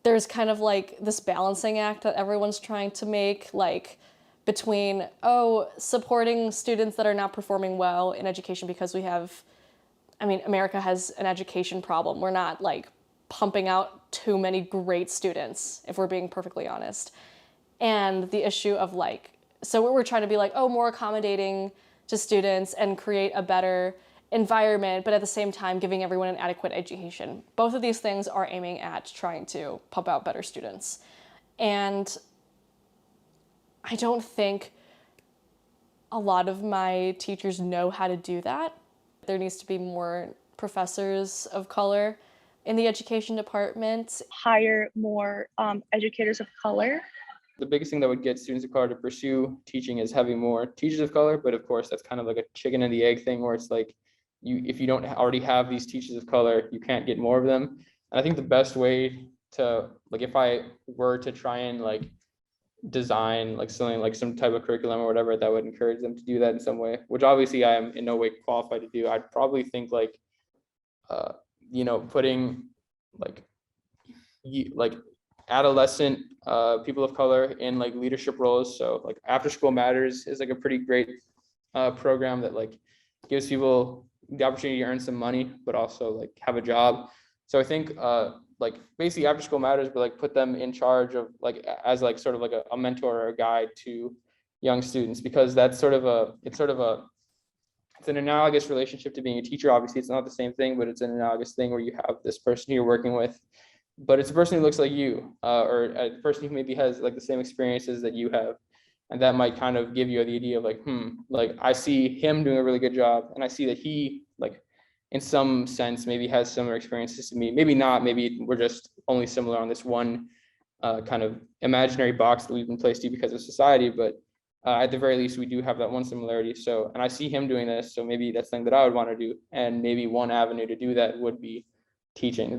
there's kind of like this balancing act that everyone's trying to make, like between, oh, supporting students that are not performing well in education because we have, I mean, America has an education problem. We're not like pumping out too many great students, if we're being perfectly honest. And the issue of like, so we're trying to be like, oh, more accommodating to students and create a better environment, but at the same time giving everyone an adequate education. Both of these things are aiming at trying to pump out better students. And I don't think a lot of my teachers know how to do that. There needs to be more professors of color in the education department. Hire more educators of color. The biggest thing that would get students of color to pursue teaching is having more teachers of color. But of course, that's kind of like a chicken and the egg thing where it's like, if you don't already have these teachers of color, you can't get more of them. And I think the best way to, like, if I were to try and like design like something like some type of curriculum or whatever that would encourage them to do that in some way, which obviously I am in no way qualified to do, I'd probably think like, putting like adolescent people of color in like leadership roles. So like After School Matters is like a pretty great program that like gives people the opportunity to earn some money, but also like have a job. So I think like basically After School Matters, but like put them in charge of like as like sort of like a mentor or a guide to young students, because that's sort of it's an analogous relationship to being a teacher. Obviously, it's not the same thing, but it's an analogous thing where you have this person who you're working with, but it's a person who looks like you, or a person who maybe has like the same experiences that you have. And that might kind of give you the idea of like, like I see him doing a really good job, and I see that he like in some sense maybe has similar experiences to me. Maybe not, maybe we're just only similar on this one kind of imaginary box that we've been placed in because of society, but at the very least, we do have that one similarity. So, and I see him doing this, so maybe that's something that I would want to do. And maybe one avenue to do that would be teaching.